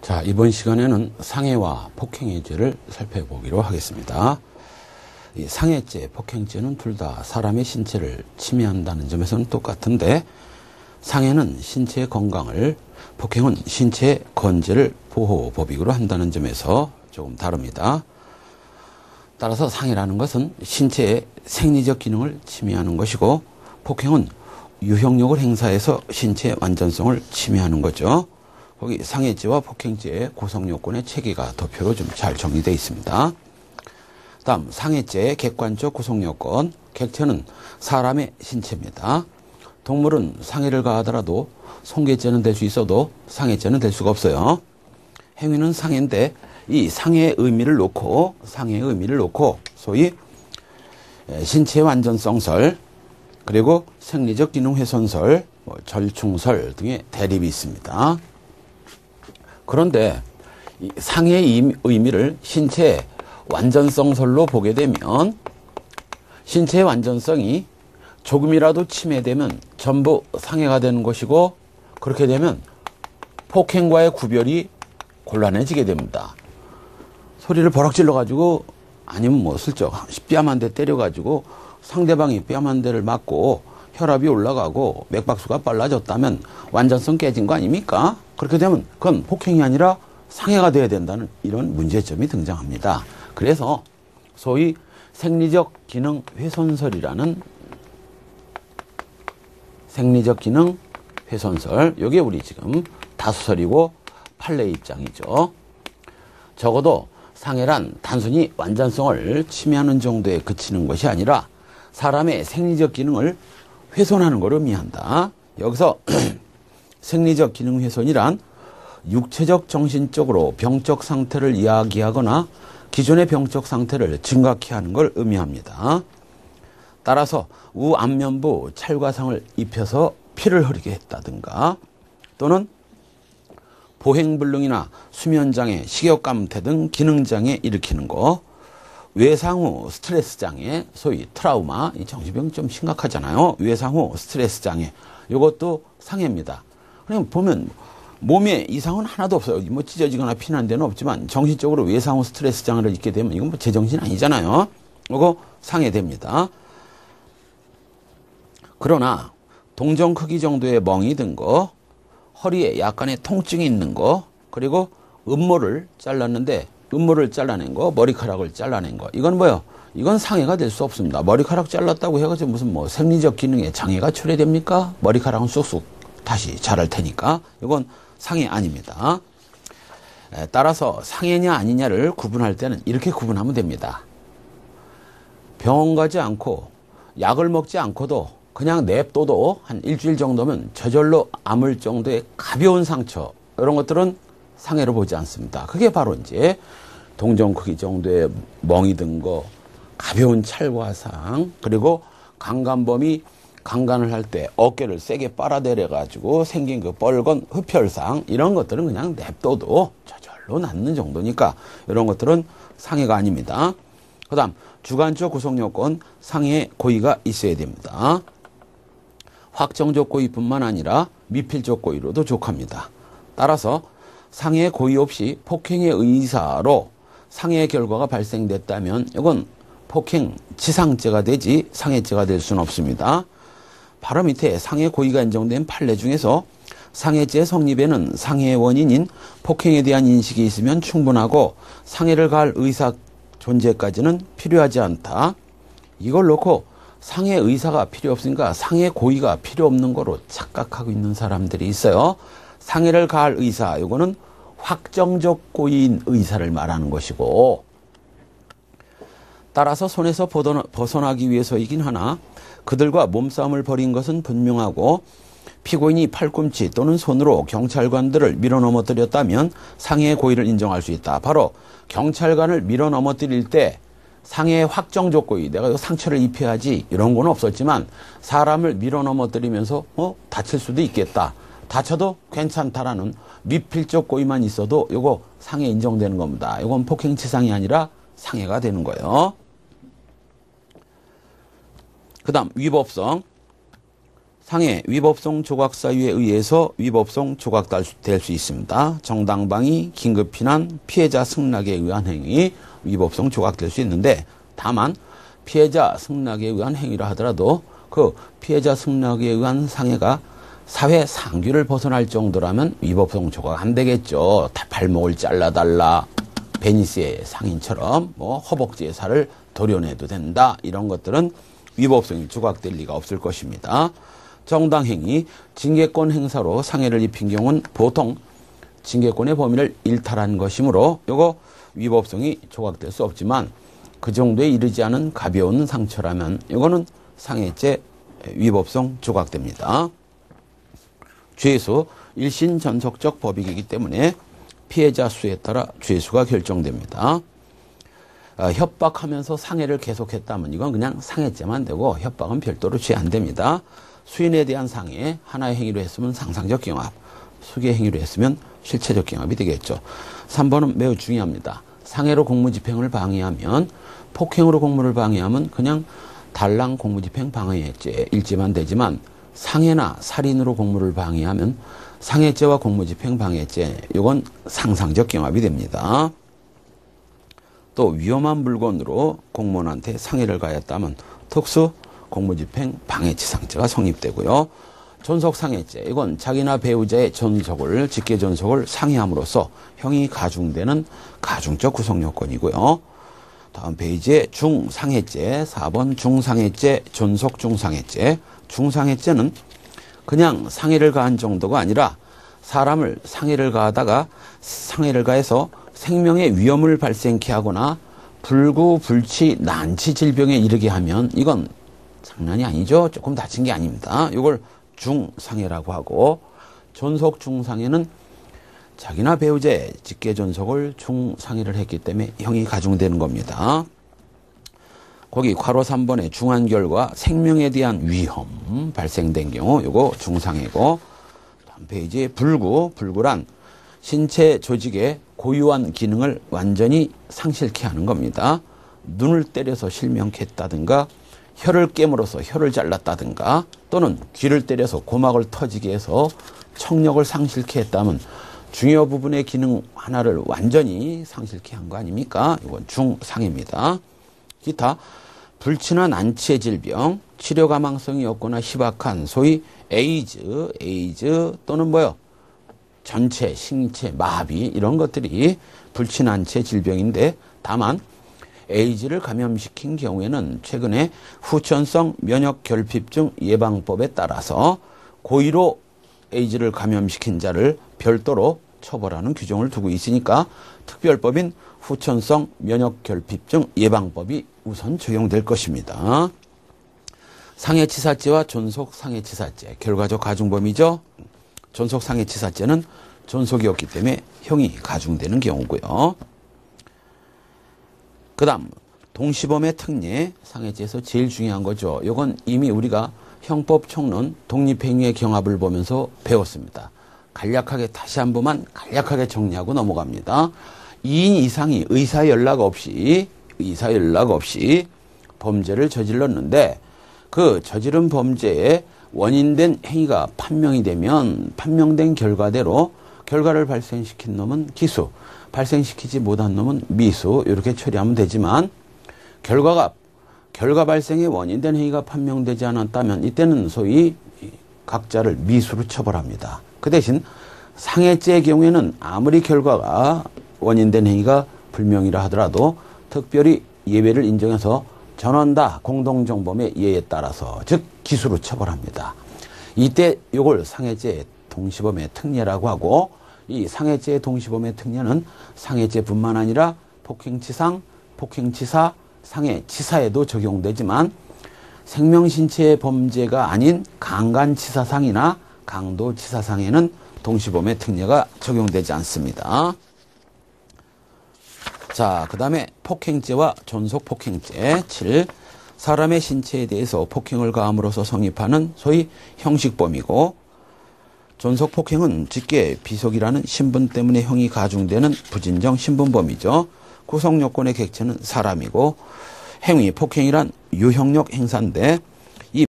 자, 이번 시간에는 상해와 폭행의 죄를 살펴보기로 하겠습니다. 이 상해죄, 폭행죄는 둘 다 사람의 신체를 침해한다는 점에서는 똑같은데, 상해는 신체의 건강을, 폭행은 신체의 건재를 보호 법익으로 한다는 점에서 조금 다릅니다. 따라서 상해라는 것은 신체의 생리적 기능을 침해하는 것이고, 폭행은 유형력을 행사해서 신체의 완전성을 침해하는 거죠. 거기 상해죄와 폭행죄의 구성요건의 체계가 도표로 좀 잘 정리되어 있습니다. 다음 상해죄의 객관적 구성요건. 객체는 사람의 신체입니다. 동물은 상해를 가하더라도 손괴죄는 될 수 있어도 상해죄는 될 수가 없어요. 행위는 상해인데 이 상해의 의미를 놓고 소위 신체의 완전성설, 그리고 생리적 기능 훼손설, 절충설 등의 대립이 있습니다. 그런데 이 상해의 의미를 신체의 완전성설로 보게 되면 신체의 완전성이 조금이라도 침해되면 전부 상해가 되는 것이고, 그렇게 되면 폭행과의 구별이 곤란해지게 됩니다. 소리를 버럭 질러가지고, 아니면 뭐 슬쩍 뺨 한 대 때려가지고 상대방이 뺨 한 대를 맞고 혈압이 올라가고 맥박수가 빨라졌다면 완전성 깨진 거 아닙니까? 그렇게 되면 그건 폭행이 아니라 상해가 돼야 된다는 이런 문제점이 등장합니다. 그래서 소위 생리적 기능 훼손설이라는 생리적 기능 훼손설, 이게 우리 지금 다수설이고 판례 입장이죠. 적어도 상해란 단순히 완전성을 침해하는 정도에 그치는 것이 아니라 사람의 생리적 기능을 훼손하는 걸 의미한다. 여기서 생리적 기능 훼손이란 육체적, 정신적으로 병적 상태를 이야기하거나 기존의 병적 상태를 증가케 하는 걸 의미합니다. 따라서 우안면부 찰과상을 입혀서 피를 흐르게 했다든가, 또는 보행불능이나 수면장애, 식욕감퇴 등 기능장애 일으키는 거, 외상후 스트레스 장애, 소위 트라우마, 이 정신병 좀 심각하잖아요. 외상후 스트레스 장애, 이것도 상해입니다. 그냥 보면 몸에 이상은 하나도 없어요. 뭐 찢어지거나 피난 데는 없지만 정신적으로 외상후 스트레스 장애를 입게 되면 이건 뭐 제정신 아니잖아요. 이거 상해됩니다. 그러나 동정 크기 정도의 멍이 든 거, 허리에 약간의 통증이 있는 거, 그리고 음모를 잘랐는데 음모를 잘라낸 거, 머리카락을 잘라낸 거, 이건 뭐요? 이건 상해가 될 수 없습니다. 머리카락 잘랐다고 해가지고 무슨 뭐 생리적 기능에 장애가 초래됩니까? 머리카락은 쑥쑥 다시 자랄 테니까 이건 상해 아닙니다. 따라서 상해냐 아니냐를 구분할 때는 이렇게 구분하면 됩니다. 병원 가지 않고 약을 먹지 않고도 그냥 냅둬도 한 일주일 정도면 저절로 아물 정도의 가벼운 상처, 이런 것들은 상해로 보지 않습니다. 그게 바로 이제 동정 크기 정도의 멍이 든 거, 가벼운 찰과상, 그리고 강간범이 강간을 할 때 어깨를 세게 빨아대려 가지고 생긴 그 뻘건 흡혈상, 이런 것들은 그냥 냅둬도 저절로 낫는 정도니까 이런 것들은 상해가 아닙니다. 그 다음 주관적 구성요건, 상해의 고의가 있어야 됩니다. 확정적 고의뿐만 아니라 미필적 고의로도 족합니다. 따라서 상해의 고의 없이 폭행의 의사로 상해의 결과가 발생됐다면 이건 폭행 지상죄가 되지 상해죄가 될 수는 없습니다. 바로 밑에 상해 고의가 인정된 판례 중에서 상해죄 성립에는 상해의 원인인 폭행에 대한 인식이 있으면 충분하고 상해를 가할 의사 존재까지는 필요하지 않다. 이걸 놓고 상해 의사가 필요 없으니까 상해 고의가 필요 없는 거로 착각하고 있는 사람들이 있어요. 상해를 가할 의사, 이거는 확정적 고의인 의사를 말하는 것이고, 따라서 손에서 벗어나기 위해서이긴 하나 그들과 몸싸움을 벌인 것은 분명하고, 피고인이 팔꿈치 또는 손으로 경찰관들을 밀어 넘어뜨렸다면 상해의 고의를 인정할 수 있다. 바로 경찰관을 밀어 넘어뜨릴 때 상해의 확정적 고의, 내가 상처를 입혀야지 이런 건 없었지만 사람을 밀어 넘어뜨리면서 다칠 수도 있겠다, 다쳐도 괜찮다라는 미필적 고의만 있어도 이거 상해 인정되는 겁니다. 이건 폭행치상이 아니라 상해가 되는 거예요. 그 다음 위법성. 상해 위법성 조각 사유에 의해서 위법성 조각될 수 있습니다. 정당방위, 긴급피난, 피해자 승낙에 의한 행위, 위법성 조각될 수 있는데 다만 피해자 승낙에 의한 행위라 하더라도 그 피해자 승낙에 의한 상해가 사회 상규를 벗어날 정도라면 위법성 조각 안 되겠죠. 발목을 잘라달라, 베니스의 상인처럼 뭐 허벅지의 살을 도려내도 된다. 이런 것들은 위법성이 조각될 리가 없을 것입니다. 정당행위, 징계권 행사로 상해를 입힌 경우는 보통 징계권의 범위를 일탈한 것이므로 이거 위법성이 조각될 수 없지만 그 정도에 이르지 않은 가벼운 상처라면 이거는 상해죄 위법성 조각됩니다. 죄수, 일신전속적 법익이기 때문에 피해자 수에 따라 죄수가 결정됩니다. 협박하면서 상해를 계속했다면 이건 그냥 상해죄만 되고 협박은 별도로 죄 안 됩니다. 수인에 대한 상해, 하나의 행위로 했으면 상상적 경합, 수개 행위로 했으면 실체적 경합이 되겠죠. 3번은 매우 중요합니다. 상해로 공무집행을 방해하면, 폭행으로 공무를 방해하면 그냥 달랑 공무집행 방해죄 일지만 되지만 상해나 살인으로 공무를 방해하면 상해죄와 공무집행 방해죄, 이건 상상적 경합이 됩니다. 또 위험한 물건으로 공무원한테 상해를 가했다면 특수 공무집행 방해치상죄가 성립되고요. 존속상해죄, 이건 자기나 배우자의 존속을, 직계존속을 상해함으로써 형이 가중되는 가중적 구성요건이고요. 다음 페이지에 중상해죄, 4번 중상해죄, 존속 중상해죄. 중상해죄는 그냥 상해를 가한 정도가 아니라 사람을 상해를 가해서 생명의 위험을 발생케 하거나 불구, 불치, 난치 질병에 이르게 하면 이건 장난이 아니죠. 조금 다친 게 아닙니다. 이걸 중상해라고 하고, 존속 중상해는 자기나 배우자의 직계존속을 중상해를 했기 때문에 형이 가중되는 겁니다. 거기 괄호 3번에 중한 결과 생명에 대한 위험 발생된 경우 이거 중상해고, 다음 페이지에 불구란 신체 조직의 고유한 기능을 완전히 상실케 하는 겁니다. 눈을 때려서 실명케 했다든가, 혀를 깨물어서 혀를 잘랐다든가, 또는 귀를 때려서 고막을 터지게 해서 청력을 상실케 했다면 중요 부분의 기능 하나를 완전히 상실케 한 거 아닙니까? 이건 중상해입니다. 기타, 불치나 난치의 질병, 치료 가망성이 없거나 희박한 소위 에이즈 또는 전체, 신체, 마비 이런 것들이 불치난치의 질병인데, 다만 에이즈를 감염시킨 경우에는 최근에 후천성 면역결핍증 예방법에 따라서 고의로 에이즈를 감염시킨 자를 별도로 처벌하는 규정을 두고 있으니까 특별법인 후천성 면역결핍증 예방법이 우선 적용될 것입니다. 상해치사죄와 존속상해치사죄, 결과적 가중범위죠. 존속상해치사죄는 존속이었기 때문에 형이 가중되는 경우고요. 그 다음 동시범의 특례, 상해죄에서 제일 중요한 거죠. 이건 이미 우리가 형법총론 독립행위의 경합을 보면서 배웠습니다. 간략하게 다시 한 번만 간략하게 정리하고 넘어갑니다. 2인 이상이 의사 연락 없이 범죄를 저질렀는데 그 저지른 범죄의 원인된 행위가 판명이 되면 판명된 결과대로 결과를 발생시킨 놈은 기수, 발생시키지 못한 놈은 미수, 이렇게 처리하면 되지만 결과 발생의 원인된 행위가 판명되지 않았다면 이때는 소위 각자를 미수로 처벌합니다. 그 대신 상해죄의 경우에는 아무리 결과가 원인된 행위가 불명이라 하더라도 특별히 예외를 인정해서 전원다 공동정범의 예에 따라서 즉 기수로 처벌합니다. 이때 이걸 상해죄 동시범의 특례라고 하고, 이 상해죄 동시범의 특례는 상해죄뿐만 아니라 폭행치상, 폭행치사, 상해치사에도 적용되지만 생명신체의 범죄가 아닌 강간치사상이나 강도치사상에는 동시범의 특례가 적용되지 않습니다. 자, 그 다음에 폭행죄와 존속폭행죄 7. 사람의 신체에 대해서 폭행을 가함으로써 성립하는 소위 형식범이고, 존속폭행은 직계 비속이라는 신분 때문에 형이 가중되는 부진정 신분범이죠. 구성요건의 객체는 사람이고, 행위 폭행이란 유형력 행사인데